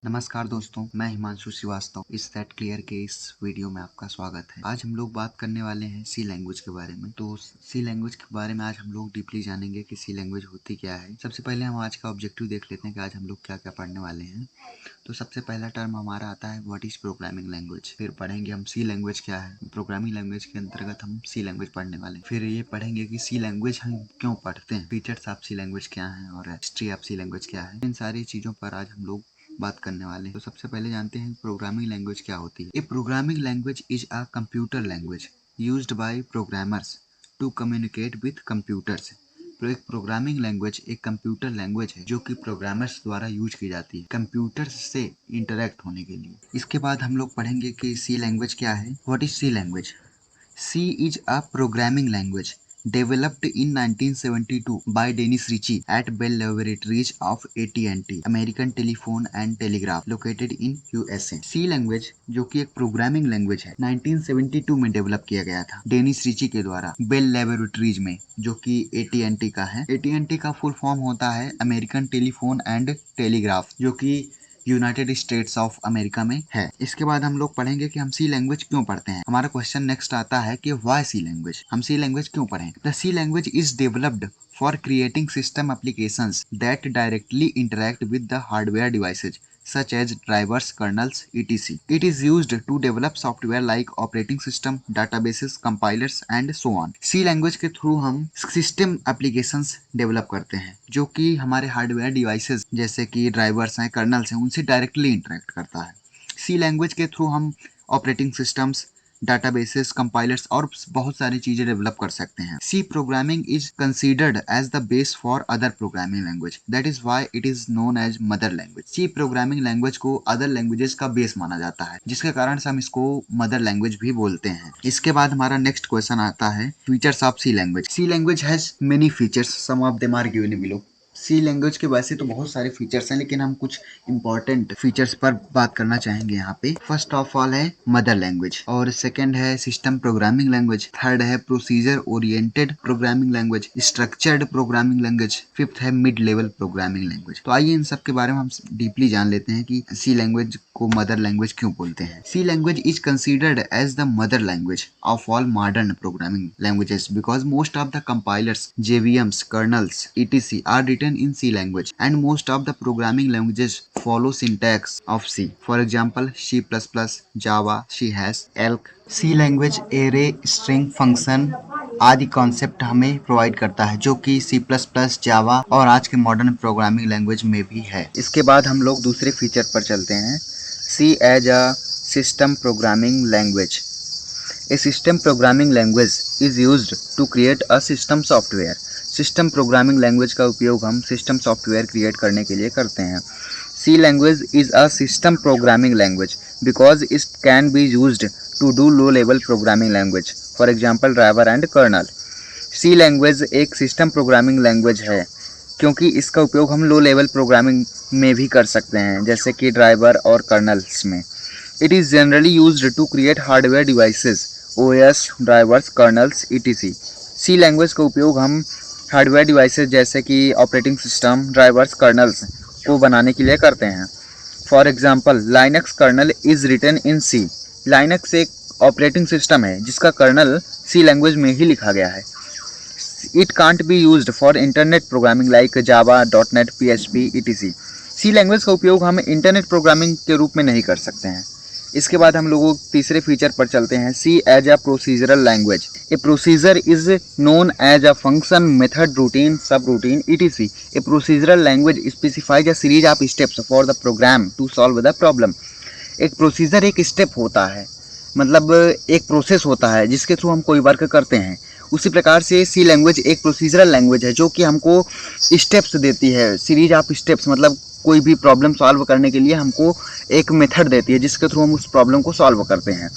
नमस्कार दोस्तों, मैं हिमांशु श्रीवास्तव इस सेट क्लियर के इस वीडियो में आपका स्वागत है। आज हम लोग बात करने वाले हैं सी लैंग्वेज के बारे में। तो सी लैंग्वेज के बारे में आज हम लोग डीपली जानेंगे कि सी लैंग्वेज होती क्या है। सबसे पहले हम आज का ऑब्जेक्टिव देख लेते हैं कि आज हम लोग क्या क्या पढ़ने वाले हैं। तो सबसे पहला टर्म हमारा आता है व्हाट इज प्रोग्रामिंग लैंग्वेज। फिर पढ़ेंगे हम सी लैंग्वेज क्या है। प्रोग्रामिंग लैंग्वेज के अंतर्गत हम सी लैंग्वेज पढ़ने वाले हैं। फिर ये पढ़ेंगे कि सी लैंग्वेज हम क्यों पढ़ते हैं, फीचर्स ऑफ सी लैंग्वेज क्या है और हिस्ट्री ऑफ सी लैंग्वेज क्या है। इन सारी चीजों पर आज हम लोग बात करने वाले हैं। तो सबसे पहले जानते हैं प्रोग्रामिंग लैंग्वेज क्या होती है। A programming language is a computer language used by programmers to communicate with computers. तो एक प्रोग्रामिंग लैंग्वेज एक कंप्यूटर लैंग्वेज है जो कि प्रोग्रामर्स द्वारा यूज की जाती है कंप्यूटर्स से इंटरेक्ट होने के लिए। इसके बाद हम लोग पढ़ेंगे कि सी लैंग्वेज क्या है। What is C language? C is a programming language developed in 1972 by Dennis Ritchie at Bell Laboratories of AT&T, American Telephone and Telegraph, located in USA. C language जो कि एक प्रोग्रामिंग लैंग्वेज है 1972 में develop किया गया था Dennis Ritchie के द्वारा बेल लेबोरेटरीज में, जो कि AT&T का है। AT&T का फुल फॉर्म होता है अमेरिकन टेलीफोन एंड टेलीग्राफ, जो कि यूनाइटेड स्टेट्स ऑफ अमेरिका में है। इसके बाद हम लोग पढ़ेंगे कि हम सी लैंग्वेज क्यों पढ़ते हैं। हमारा क्वेश्चन नेक्स्ट आता है कि व्हाई सी लैंग्वेज, हम सी लैंग्वेज क्यों पढ़ें। The C language is developed for creating system applications that directly interact with the hardware devices such as drivers, kernels, etc. It is used to develop software like operating system, databases, compilers and so on. C language के through हम system applications develop करते हैं जो कि हमारे hardware devices जैसे कि drivers हैं, कर्नल्स हैं, उनसे डायरेक्टली इंटरेक्ट करता है। सी लैंग्वेज के थ्रू हम ऑपरेटिंग सिस्टम्स, डाटाबेसेस, कंपाइलर्स और बहुत सारी चीजें डेवलप कर सकते हैं। C programming is considered as the base for other programming language, that is why it is known as mother language. C programming language को अदर लैंग्वेजेस का बेस माना जाता है, जिसके कारण से हम इसको मदर लैंग्वेज भी बोलते हैं। इसके बाद हमारा नेक्स्ट क्वेश्चन आता है features of C language. C language has many features, some of them are given below. C language के वैसे तो बहुत सारे फीचर्स हैं, लेकिन हम कुछ इंपॉर्टेंट फीचर्स पर बात करना चाहेंगे यहाँ पे। फर्स्ट ऑफ ऑल है मदर लैंग्वेज, और सेकंड है सिस्टम प्रोग्रामिंग लैंग्वेज, थर्ड है procedure oriented programming language, structured programming language, fifth है मिड लेवल प्रोग्रामिंग लैंग्वेज। तो आइए इन सब के बारे में हम डीपली जान लेते हैं कि सी लैंग्वेज को मदर लैंग्वेज क्यों बोलते हैं। C language is considered as the mother language of all modern programming languages because most of the compilers, JVMs, kernels, etc. are written in C language and most of the programming languages follow syntax of C. For example, C++, Java, C#, Elk. C language array, string, function आदि concept हमें provide करता है, जो कि C++, जावा और आज के modern programming language में भी है। इसके बाद हम लोग दूसरे फीचर पर चलते हैं। C as a system programming language. A system programming language is used to create a system software. System programming language का उपयोग हम सिस्टम सॉफ्टवेयर क्रिएट करने के लिए करते हैं। C language is a system programming language because it can be used to do low level programming language, for example driver and kernel. C language एक system programming language है क्योंकि इसका उपयोग हम लो लेवल प्रोग्रामिंग में भी कर सकते हैं, जैसे कि ड्राइवर और कर्नल्स में। It is generally used to create hardware devices, OS, drivers, kernels, etc. C language का उपयोग हम हार्डवेयर डिवाइसेस जैसे कि ऑपरेटिंग सिस्टम, ड्राइवर्स, कर्नल्स को बनाने के लिए करते हैं। For example, Linux kernel is written in C. Linux एक ऑपरेटिंग सिस्टम है जिसका कर्नल सी लैंग्वेज में ही लिखा गया है। It can't be used for internet programming like Java, .NET, PHP, etc. C language का उपयोग हम इंटरनेट प्रोग्रामिंग के रूप में नहीं कर सकते हैं। इसके बाद हम लोगों तीसरे फीचर पर चलते हैं। C as a procedural language. A procedure is known as a function, method, routine, sub routine, etc. A procedural language specifies a series of steps for the program to solve the problem. एक procedure एक step होता है, मतलब एक process होता है जिसके through हम कोई वर्क करते हैं। उसी प्रकार से सी लैंग्वेज एक प्रोसीजरल लैंग्वेज है जो कि हमको स्टेप्स देती है, सीरीज ऑफ स्टेप्स, मतलब कोई भी प्रॉब्लम सॉल्व करने के लिए हमको एक मेथड देती है जिसके थ्रू हम उस प्रॉब्लम को सॉल्व करते हैं।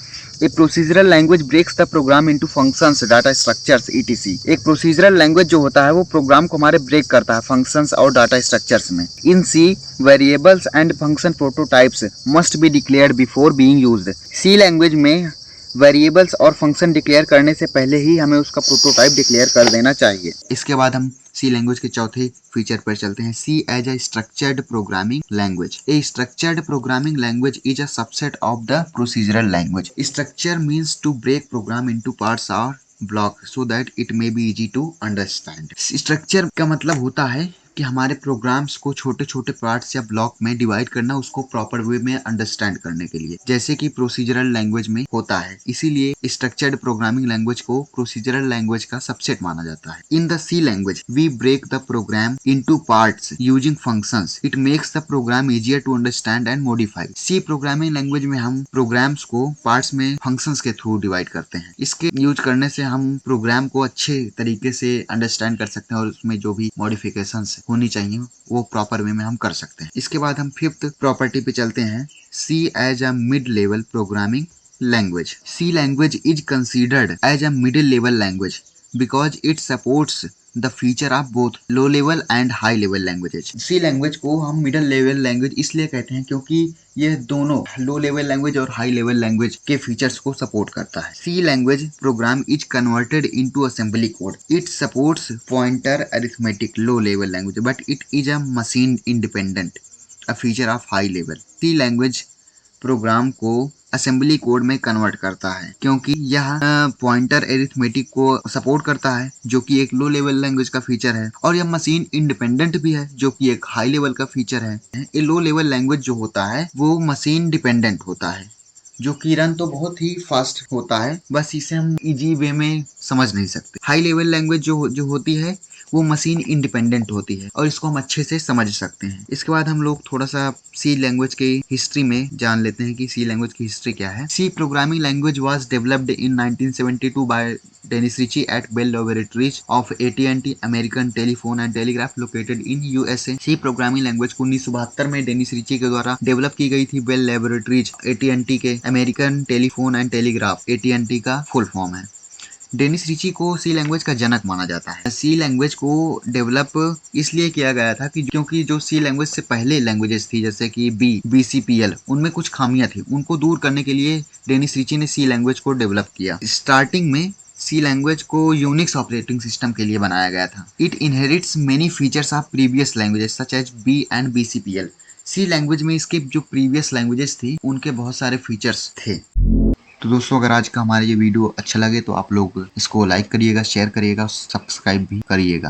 एक procedural language breaks the program into functions, data structures, etc. एक प्रोसीजरल लैंग्वेज जो होता है वो प्रोग्राम को हमारे ब्रेक करता है फंक्शंस और डाटा स्ट्रक्चर्स में। In C variables and function prototypes must be declared before being used. C language में वेरिएबल्स और फंक्शन डिक्लेयर करने से पहले ही हमें उसका प्रोटोटाइप डिक्लेयर कर देना चाहिए। इसके बाद हम सी लैंग्वेज के चौथे फीचर पर चलते हैं, C as a structured programming language. A structured programming language is a subset of the procedural language. Structure means to break program into parts और block so that it may be easy to understand. Structure का मतलब होता है कि हमारे programmes को छोटे छोटे पार्ट्स या ब्लॉक में डिवाइड करना, उसको प्रॉपर वे में अंडरस्टैंड करने के लिए, जैसे कि प्रोसीजरल लैंग्वेज में होता है। इसीलिए स्ट्रक्चर्ड प्रोग्रामिंग लैंग्वेज को प्रोसीजरल लैंग्वेज का सबसेट माना जाता है। In the C language we break the program into parts using functions. It makes the program easier to understand and modify. C programming language में हम प्रोग्राम्स को parts में functions के थ्रू डिवाइड करते हैं। इसके यूज करने से हम प्रोग्राम को अच्छे तरीके से अंडरस्टैंड कर सकते हैं और उसमें जो भी मॉडिफिकेशंस होनी चाहिए वो प्रॉपर वे में हम कर सकते हैं। इसके बाद हम फिफ्थ प्रॉपर्टी पे चलते हैं, C as a mid level programming language. C language is considered as a middle level language because it supports the feature of both low level and high level languages. C language को हम middle level language इसलिए कहते हैं क्योंकि ये दोनों low level language और high level language के फीचर्स को सपोर्ट करता है। C language program is converted into assembly code. It supports pointer arithmetic low level language but it is a machine independent, a feature of high level. C language program को assembly code में convert करता है क्योंकि यह pointer arithmetic को support करता है जो कि एक लो लेवल लैंग्वेज का फीचर है, और यह मशीन इंडिपेंडेंट भी है जो कि एक हाई लेवल का फीचर है। ये लो लेवल लैंग्वेज जो होता है वो मशीन डिपेंडेंट होता है, जो कि रन तो बहुत ही फास्ट होता है, बस इसे हम इजी वे में समझ नहीं सकते। हाई लेवल लैंग्वेज जो होती है वो मशीन इंडिपेंडेंट होती है और इसको हम अच्छे से समझ सकते हैं। इसके बाद हम लोग थोड़ा सा सी लैंग्वेज की हिस्ट्री में जान लेते हैं कि सी लैंग्वेज की हिस्ट्री क्या है। C programming language was developed in 1972 by Dennis Ritchie at Bell Laboratories of AT&T American telephone and telegraph located in USA। C programming language 1972 में डेनिस रिची के द्वारा डेवलप की गई थी। बेल लैबोरेटरीज AT&T के American telephone and telegraph, AT&T का full form है। Dennis Ritchie को सी लैंग्वेज का जनक माना जाता है। सी लैंग्वेज को डेवलप इसलिए किया गया था कि क्योंकि जो सी लैंग्वेज से पहले लैंग्वेजेस थी जैसे कि BCPL, उनमें कुछ खामियां थी, उनको दूर करने के लिए डेनिस रिची ने सी लैंग्वेज को डेवलप किया। स्टार्टिंग में सी लैंग्वेज को यूनिक्स ऑपरेटिंग सिस्टम के लिए बनाया गया था। It inherits many features of previous languages such as B and BCPL। C language में इसके जो प्रीवियस लैंग्वेजेस थी उनके बहुत सारे फीचर्स थे। तो दोस्तों, अगर आज का हमारा ये वीडियो अच्छा लगे तो आप लोग इसको लाइक करिएगा, शेयर करिएगा, सब्सक्राइब भी करिएगा।